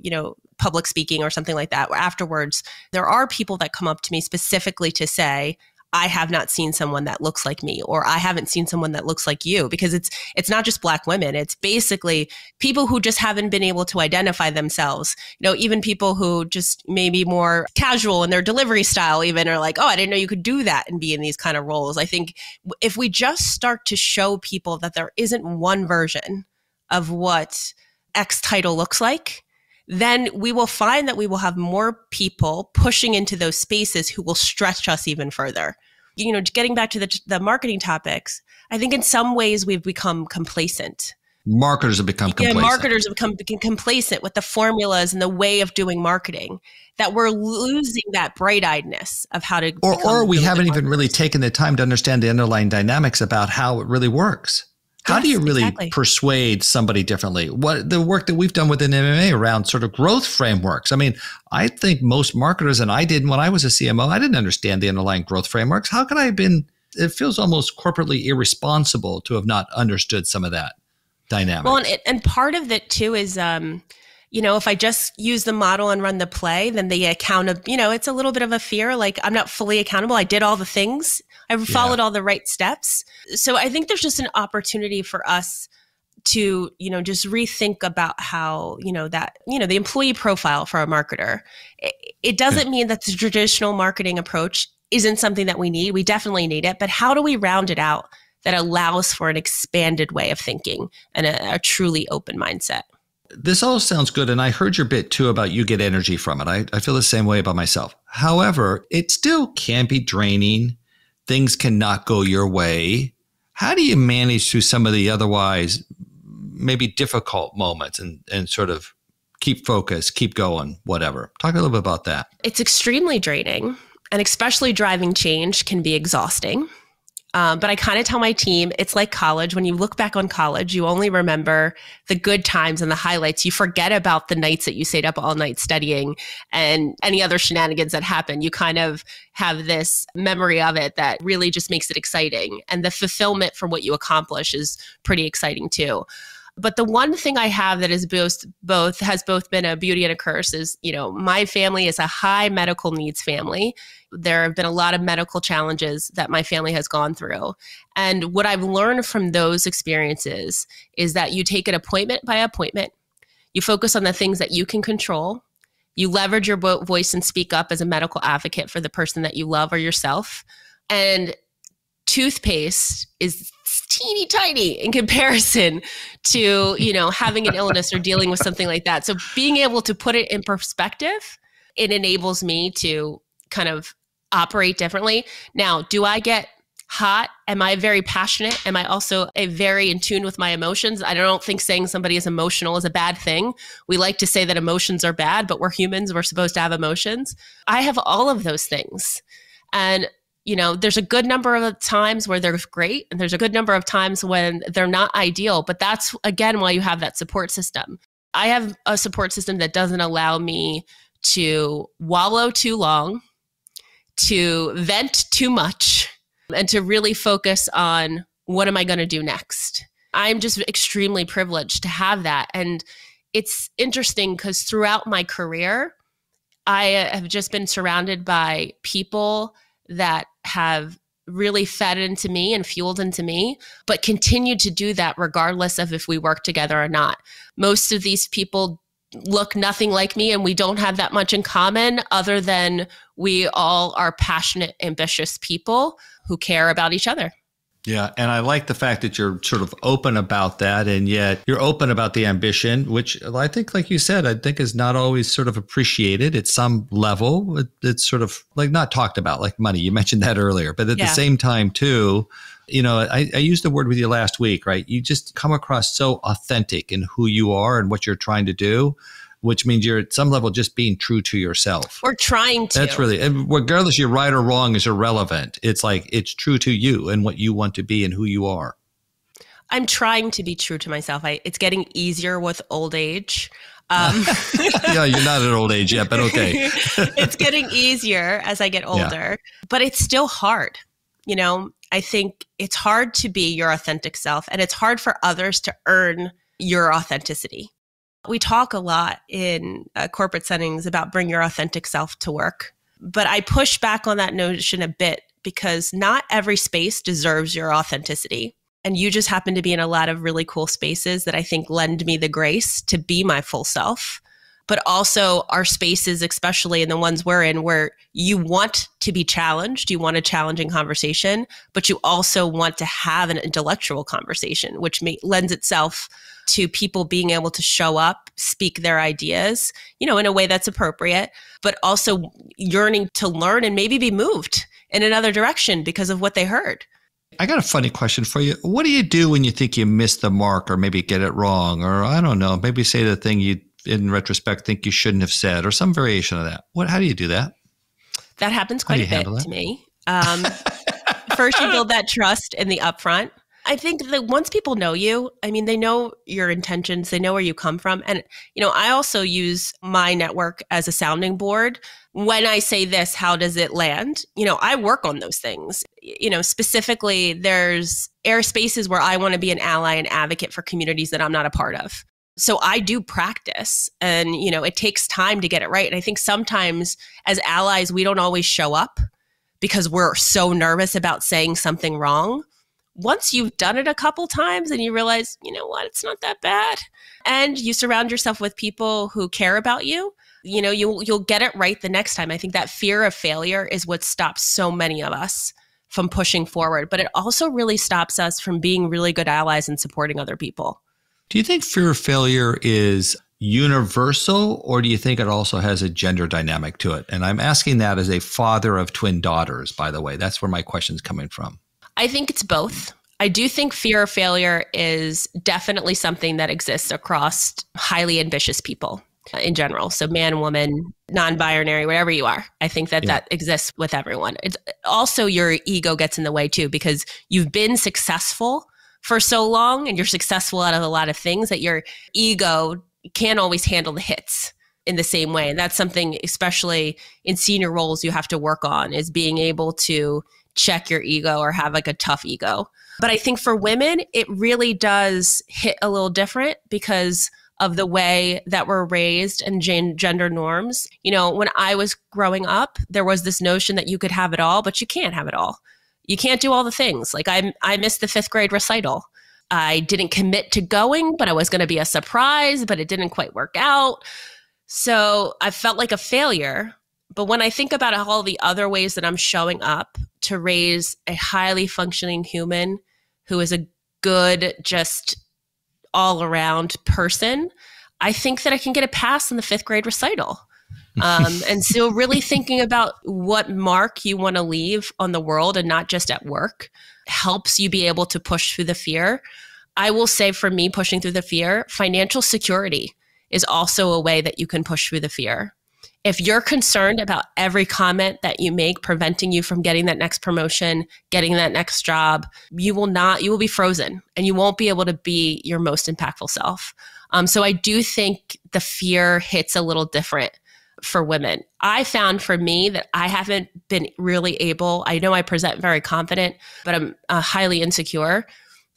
public speaking or something like that, where afterwards there are people that come up to me specifically to say, I have not seen someone that looks like me, or I haven't seen someone that looks like you, because it's not just Black women. It's basically people who just haven't been able to identify themselves. Even people who just may be more casual in their delivery style even are like, oh, I didn't know you could do that and be in these kind of roles. I think if we just start to show people that there isn't one version of what X title looks like, then we will find that we will have more people pushing into those spaces who will stretch us even further. Getting back to the marketing topics, I think in some ways we've become complacent marketers have become complacent. Marketers have become complacent with the formulas and the way of doing marketing, that we're losing that bright-eyedness of how to or we haven't even really taken the time to understand the underlying dynamics about how it really works. How do you really persuade somebody differently? What the work that we've done within MMA around sort of growth frameworks. I mean, I think most marketers, and I did when I was a CMO, I didn't understand the underlying growth frameworks. How could I have been, it feels almost corporately irresponsible to have not understood some of that dynamic. Well, and part of it too is, if I just use the model and run the play, then the it's a little bit of a fear. Like, I'm not fully accountable. I did all the things. I followed all the right steps. So I think there's just an opportunity for us to, just rethink about how, the employee profile for a marketer. It doesn't mean that the traditional marketing approach isn't something that we need. We definitely need it. But how do we round it out that allows for an expanded way of thinking and a truly open mindset? This all sounds good. And I heard your bit too about you get energy from it. I feel the same way about myself. However, it still can be draining. Things cannot go your way. How do you manage through some of the otherwise maybe difficult moments and sort of keep focused, keep going, whatever? Talk a little bit about that. It's extremely draining, and especially driving change can be exhausting. But I kind of tell my team, it's like college. When you look back on college, you only remember the good times and the highlights. You forget about the nights that you stayed up all night studying and any other shenanigans that happened. You kind of have this memory of it that really just makes it exciting. And the fulfillment for what you accomplish is pretty exciting too. But the one thing I have that is both been a beauty and a curse is, my family is a high medical needs family. There have been a lot of medical challenges that my family has gone through. And what I've learned from those experiences is that you take it appointment by appointment. You focus on the things that you can control. You leverage your voice and speak up as a medical advocate for the person that you love or yourself. And toothpaste is teeny tiny in comparison to, having an illness or dealing with something like that. So being able to put it in perspective, it enables me to kind of operate differently. Now, do I get hot? Am I very passionate? Am I also very in tune with my emotions? I don't think saying somebody is emotional is a bad thing. We like to say that emotions are bad, but we're humans. We're supposed to have emotions. I have all of those things. And there's a good number of times where they're great, and there's a good number of times when they're not ideal. But that's, again, why you have that support system. I have a support system that doesn't allow me to wallow too long, to vent too much, and to really focus on what am I going to do next. I'm just extremely privileged to have that. And it's interesting because throughout my career, I have just been surrounded by people that have really fed into me and fueled into me, but continue to do that regardless of if we work together or not. Most of these people look nothing like me, and we don't have that much in common other than we all are passionate, ambitious people who care about each other. Yeah. And I like the fact that you're sort of open about that, and yet you're open about the ambition, which I think, like you said, I think is not always sort of appreciated at some level. It's sort of like not talked about, like money. You mentioned that earlier, but at the same time too, I used the word with you last week, right? You just come across so authentic in who you are and what you're trying to do, which means you're at some level just being true to yourself. Or trying to. That's really, regardless you're right or wrong is irrelevant. It's like, it's true to you and what you want to be and who you are. I'm trying to be true to myself. It's getting easier with old age. Yeah, you're not at old age yet, but okay. It's getting easier as I get older, but it's still hard. I think it's hard to be your authentic self, and it's hard for others to earn your authenticity. We talk a lot in corporate settings about bring your authentic self to work, but I push back on that notion a bit because not every space deserves your authenticity. And you just happen to be in a lot of really cool spaces that I think lend me the grace to be my full self. But also our spaces, especially in the ones we're in, where you want to be challenged, you want a challenging conversation, but you also want to have an intellectual conversation, which lends itself to people being able to show up, speak their ideas, in a way that's appropriate, but also yearning to learn and maybe be moved in another direction because of what they heard. I got a funny question for you. What do you do when you think you missed the mark or maybe get it wrong? Or I don't know, maybe say the thing you, in retrospect, think you shouldn't have said or some variation of that? How do you do that? That happens quite a bit to me. First, you build that trust in the upfront. I think that once people know you, I mean, they know your intentions, they know where you come from. And, I also use my network as a sounding board. When I say this, how does it land? I work on those things. Specifically, there's airspaces where I want to be an ally and advocate for communities that I'm not a part of. So I do practice and, it takes time to get it right. And I think sometimes as allies, we don't always show up because we're so nervous about saying something wrong. Once you've done it a couple times and you realize, you know what, it's not that bad. And you surround yourself with people who care about you, you'll get it right the next time. I think that fear of failure is what stops so many of us from pushing forward. But it also really stops us from being really good allies and supporting other people. Do you think fear of failure is universal, or do you think it also has a gender dynamic to it? And I'm asking that as a father of twin daughters, by the way. That's where my question's coming from. I think it's both. I do think fear of failure is definitely something that exists across highly ambitious people in general. So man, woman, non-binary, whatever you are. I think that exists with everyone. It's also your ego gets in the way too, because you've been successful for so long and you're successful out of a lot of things that your ego can't always handle the hits in the same way. And that's something, especially in senior roles, you have to work on, is being able to check your ego or have like a tough ego. But I think for women, it really does hit a little different because of the way that we're raised and gender norms. When I was growing up, there was this notion that you could have it all, but you can't have it all. You can't do all the things. Like I missed the 5th grade recital. I didn't commit to going, but I was going to be a surprise, but it didn't quite work out. So I felt like a failure. But when I think about all the other ways that I'm showing up to raise a highly functioning human who is a good, just all around person, I think that I can get a pass in the 5th grade recital. And so really thinking about what mark you want to leave on the world and not just at work helps you be able to push through the fear. I will say for me, pushing through the fear, financial security is also a way that you can push through the fear. If you're concerned about every comment that you make preventing you from getting that next promotion, getting that next job, you will be frozen and you won't be able to be your most impactful self. So I do think the fear hits a little different for women. I found for me that I haven't been really able, I know I present very confident, but I'm highly insecure.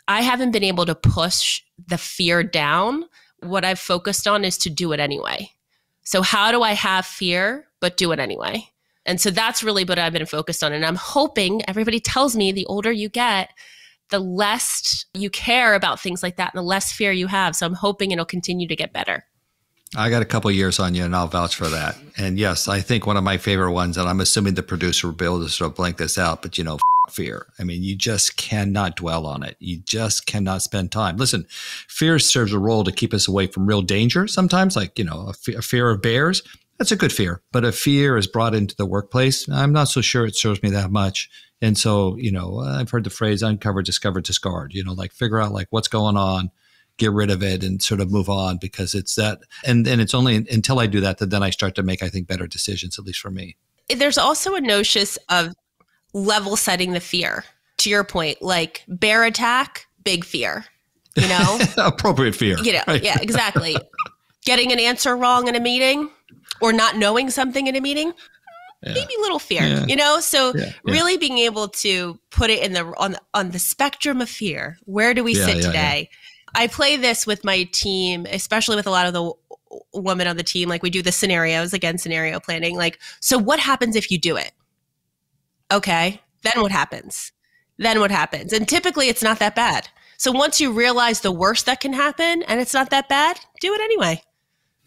I haven't been able to push the fear down. What I've focused on is to do it anyway. So how do I have fear, but do it anyway? And so that's really what I've been focused on. And I'm hoping, everybody tells me the older you get, the less you care about things like that and the less fear you have. So I'm hoping it'll continue to get better. I got a couple of years on you and I'll vouch for that. And yes, I think one of my favorite ones, and I'm assuming the producer will be able to sort of blank this out, but fear. I mean, you just cannot dwell on it. You just cannot spend time. Listen, fear serves a role to keep us away from real danger. Sometimes like, a fear of bears, that's a good fear. But if fear is brought into the workplace, I'm not so sure it serves me that much. And so, I've heard the phrase uncover, discover, discard, like figure out like what's going on, get rid of it and sort of move on, because it's that. And it's only until I do that then I start to make, I think, better decisions, at least for me. There's also a notion of level setting the fear. To your point, like bear attack, big fear, appropriate fear. Right? Yeah, exactly. Getting an answer wrong in a meeting or not knowing something in a meeting, maybe little fear, So really being able to put it in on the spectrum of fear. Where do we sit today? I play this with my team, especially with a lot of the women on the team. Like we do the scenarios, again, scenario planning. Like, so what happens if you do it? Okay, then what happens? And typically it's not that bad. So once you realize the worst that can happen and it's not that bad, do it anyway.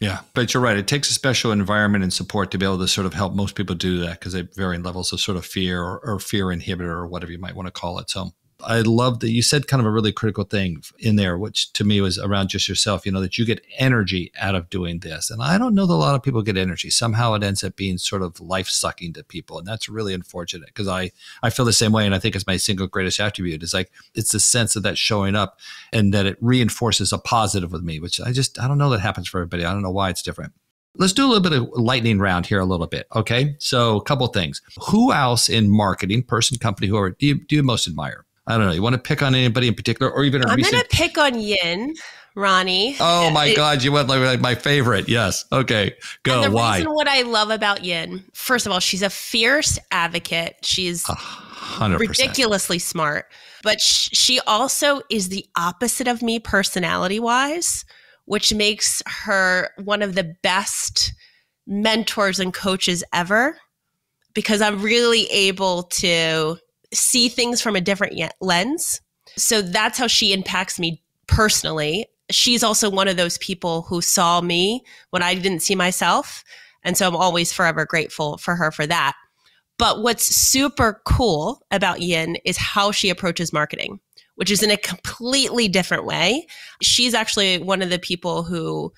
Yeah, but you're right. It takes a special environment and support to be able to sort of help most people do that because they have varying levels of sort of fear or fear inhibitor or whatever you might want to call it. So I love that you said kind of a really critical thing in there, which to me was around just yourself, that you get energy out of doing this. And I don't know that a lot of people get energy. Somehow it ends up being sort of life-sucking to people. And that's really unfortunate because I feel the same way. And I think it's my single greatest attribute is like, it's the sense of that showing up and that it reinforces a positive with me, which I don't know that happens for everybody. I don't know why it's different. Let's do a little bit of lightning round here a little bit. Okay. So a couple of things. Who else in marketing, person, company, whoever, do you most admire? I don't know. You want to pick on anybody in particular or even I'm going to pick on Yin, Ronnie. Oh my God. You went like my favorite. Yes. Okay. Go. And Why? reason what I love about Yin, first of all, she's a fierce advocate. She's 100%. Ridiculously smart, but she also is the opposite of me personality wise, which makes her one of the best mentors and coaches ever because I'm really able to see things from a different lens. So that's how she impacts me personally. She's also one of those people who saw me when I didn't see myself. And so I'm always forever grateful for her for that. But what's super cool about Yin is how she approaches marketing, which is in a completely different way. She's actually one of the people who,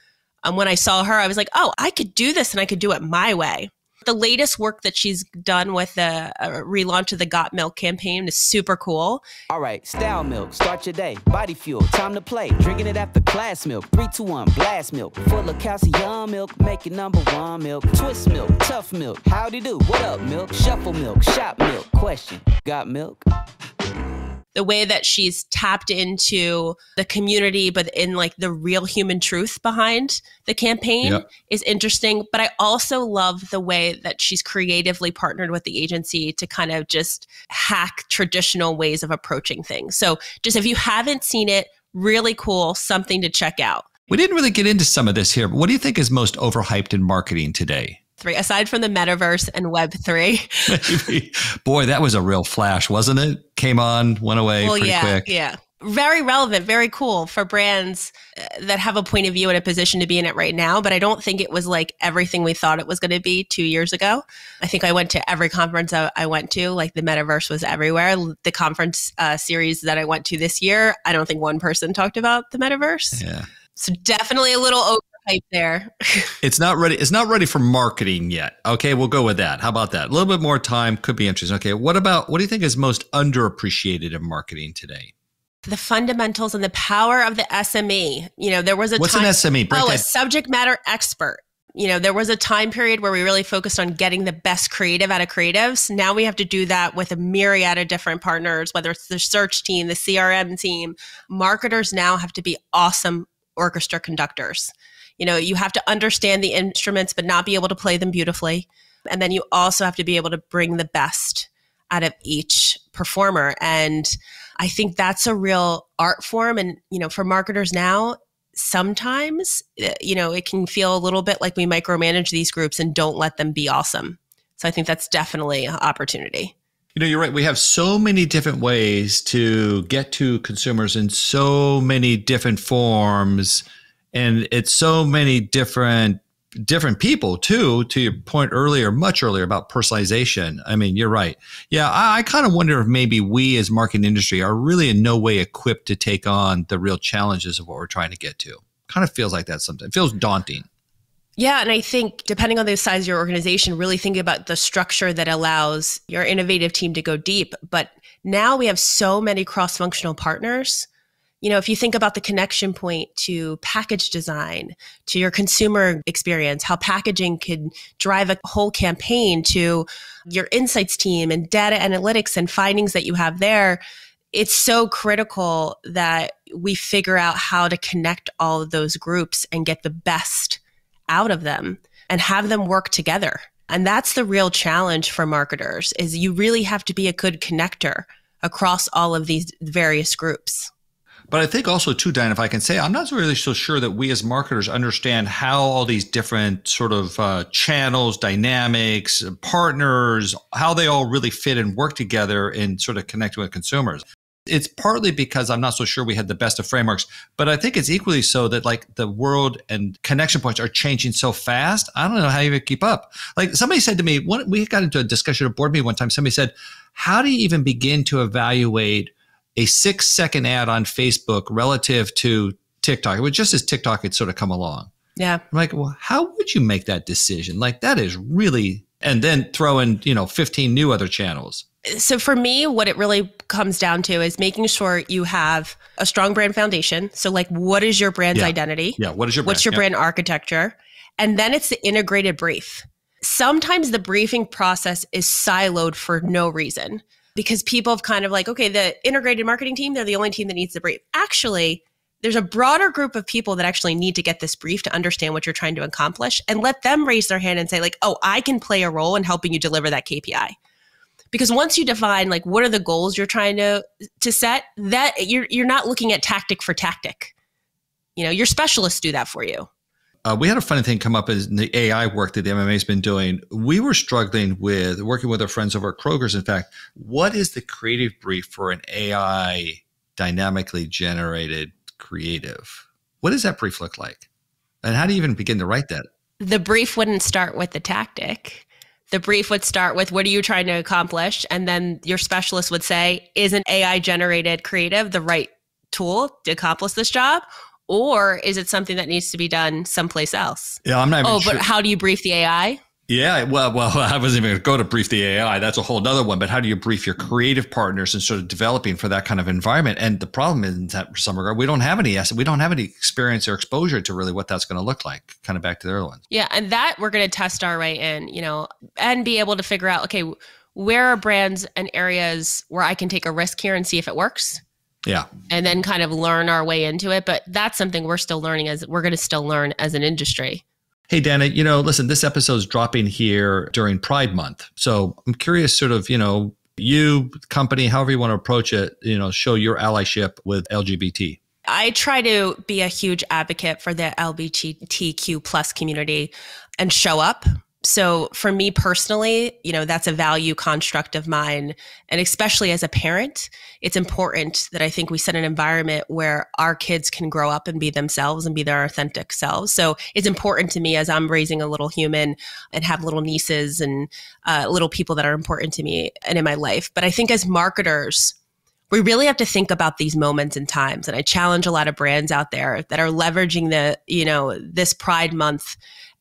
when I saw her, I was like, oh, I could do this and I could do it my way. The latest work that she's done with the relaunch of the Got Milk campaign is super cool. All right, style milk, start your day. Body fuel, time to play. Drinking it after class milk. 3, 2, 1, blast milk. Full of calcium milk, make it #1 milk. Twist milk, tough milk. Howdy do, what up milk? Shuffle milk, shop milk. Question, got milk? The way that she's tapped into the community, but in like the real human truth behind the campaign is interesting. But I also love the way that she's creatively partnered with the agency to kind of just hack traditional ways of approaching things. So just if you haven't seen it, really cool, something to check out. We didn't really get into some of this here, but what do you think is most overhyped in marketing today? Aside from the metaverse and Web3. Maybe. Boy, that was a real flash, wasn't it? Came on, went away pretty quick. Yeah. Very relevant, very cool for brands that have a point of view and a position to be in it right now. But I don't think it was like everything we thought it was going to be 2 years ago. I think I went to every conference I went to, like the metaverse was everywhere. The conference series that I went to this year, I don't think one person talked about the metaverse. Yeah. So definitely a little overhyped there. It's not ready. It's not ready for marketing yet. Okay, we'll go with that. How about that? A little bit more time could be interesting. Okay, what do you think is most underappreciated in marketing today? The fundamentals and the power of the SME. There was a What's an SME? A subject matter expert. There was a time period where we really focused on getting the best creative out of creatives. Now we have to do that with a myriad of different partners, whether it's the search team, the CRM team. Marketers now have to be awesome orchestra conductors. You have to understand the instruments, but not be able to play them beautifully. And then you also have to be able to bring the best out of each performer. And I think that's a real art form. And, for marketers now, sometimes, it can feel a little bit like we micromanage these groups and don't let them be awesome. So I think that's definitely an opportunity. You're right. We have so many different ways to get to consumers in so many different forms. And it's so many different people too, to your point much earlier about personalization. I mean, you're right. Yeah. I kind of wonder if maybe we as marketing industry are really in no way equipped to take on the real challenges of what we're trying to get to. Kind of feels like that sometimes. It feels daunting. Yeah. And I think depending on the size of your organization, really think about the structure that allows your innovative team to go deep. But now we have so many cross-functional partners. If you think about the connection point to package design, to your consumer experience, how packaging could drive a whole campaign to your insights team and data analytics and findings that you have there, it's so critical that we figure out how to connect all of those groups and get the best out of them and have them work together. And that's the real challenge for marketers, is you really have to be a good connector across all of these various groups. But I think also too, Diana, if I can say, I'm not really so sure that we as marketers understand how all these different sort of channels, dynamics, partners, how they all really fit and work together in sort of connecting with consumers. It's partly because I'm not so sure we had the best of frameworks, but I think it's equally so that like the world and connection points are changing so fast. I don't know how you even keep up. Like somebody said to me, we got into a discussion at a board meeting one time. Somebody said, how do you even begin to evaluate a 6-second ad on Facebook relative to TikTok. It was just as TikTok had sort of come along. Yeah. I'm like, well, how would you make that decision? Like, that is really, and then throw in, 15 new other channels. So for me, what it really comes down to is making sure you have a strong brand foundation. So like, what is your brand's identity? Yeah. What is your brand? What's your brand architecture? And then it's the integrated brief. Sometimes the briefing process is siloed for no reason because people have kind of like, okay, the integrated marketing team, they're the only team that needs the brief. Actually, there's a broader group of people that actually need to get this brief to understand what you're trying to accomplish, and let them raise their hand and say like, oh, I can play a role in helping you deliver that KPI. Because once you define like what are the goals you're trying to set, that you're not looking at tactic for tactic. Your specialists do that for you. We had a funny thing come up as the AI work that the MMA's been doing. We were struggling with working with our friends over at Kroger's. In fact, what is the creative brief for an AI dynamically generated creative? What does that brief look like? And how do you even begin to write that? The brief wouldn't start with the tactic. The brief would start with, what are you trying to accomplish? And then your specialist would say, is an AI generated creative the right tool to accomplish this job? Or is it something that needs to be done someplace else? Yeah, I'm not even sure. But how do you brief the AI? Yeah, well, I wasn't even going to go to brief the AI. That's a whole nother one. But how do you brief your creative partners and sort of developing for that kind of environment? And the problem is that for some regard, we don't have any experience or exposure to really what that's going to look like, kind of back to the other ones. Yeah, and that we're going to test our way in, and be able to figure out, okay, where are brands and areas where I can take a risk here and see if it works? Yeah. And then kind of learn our way into it. But that's something we're still learning we're going to still learn as an industry. Hey, Dana, listen, this episode's dropping here during Pride Month. So I'm curious sort of, you, company, however you want to approach it, show your allyship with LGBT. I try to be a huge advocate for the LGBTQ plus community and show up. So for me personally, that's a value construct of mine. And especially as a parent, it's important that I think we set an environment where our kids can grow up and be themselves and be their authentic selves. So it's important to me as I'm raising a little human and have little nieces and little people that are important to me and in my life. But I think as marketers, we really have to think about these moments and times. And I challenge a lot of brands out there that are leveraging this Pride Month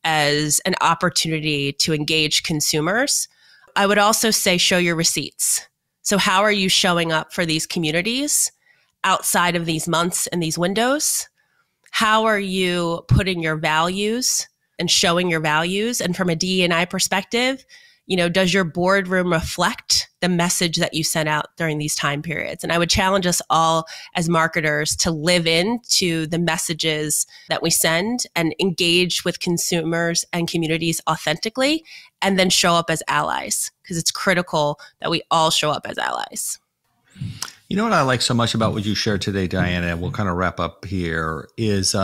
as an opportunity to engage consumers. I would also say show your receipts. So how are you showing up for these communities outside of these months and these windows? How are you putting your values and showing your values? And from a DE&I perspective, does your boardroom reflect the message that you sent out during these time periods? And I would challenge us all as marketers to live into the messages that we send and engage with consumers and communities authentically, and then show up as allies, because it's critical that we all show up as allies. You know what I like so much about what you shared today, Diana, and we'll kind of wrap up here, is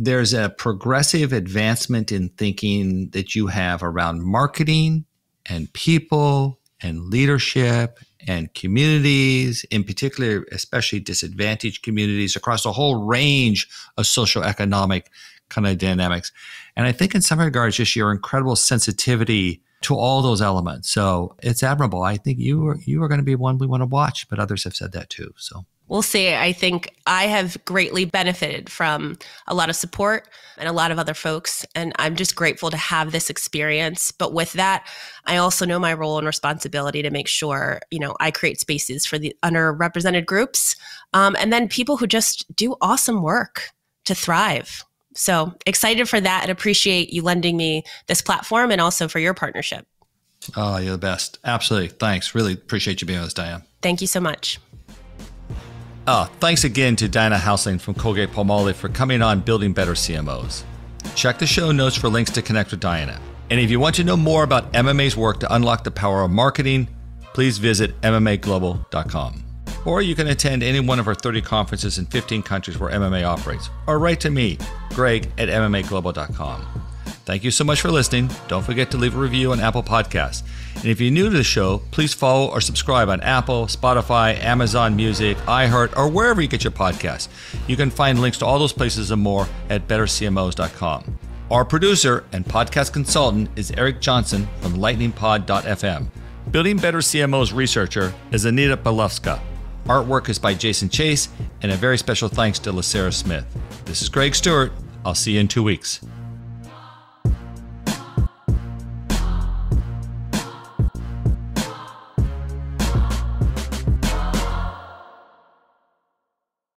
there's a progressive advancement in thinking that you have around marketing and people and leadership and communities, in particular, especially disadvantaged communities across a whole range of socioeconomic kind of dynamics. And I think in some regards, just your incredible sensitivity to all those elements. So it's admirable. I think you are going to be one we want to watch, but others have said that too. So we'll see. I think I have greatly benefited from a lot of support and a lot of other folks. And I'm just grateful to have this experience. But with that, I also know my role and responsibility to make sure, I create spaces for the underrepresented groups. And then people who just do awesome work to thrive. So excited for that and appreciate you lending me this platform and also for your partnership. Oh, you're the best. Absolutely. Thanks. Really appreciate you being with us, Diane. Thank you so much. Thanks again to Diana Haussling from Colgate-Palmolive for coming on Building Better CMOs. Check the show notes for links to connect with Diana. And if you want to know more about MMA's work to unlock the power of marketing, please visit MMAglobal.com. Or you can attend any one of our 30 conferences in 15 countries where MMA operates. Or write to me, Greg at MMAglobal.com. Thank you so much for listening. Don't forget to leave a review on Apple Podcasts. And if you're new to the show, please follow or subscribe on Apple, Spotify, Amazon Music, iHeart, or wherever you get your podcasts. You can find links to all those places and more at bettercmos.com. Our producer and podcast consultant is Eric Johnson from lightningpod.fm. Building Better CMOs researcher is Anita Belowska. Artwork is by Jason Chase, and a very special thanks to LaSarah Smith. This is Greg Stewart. I'll see you in 2 weeks.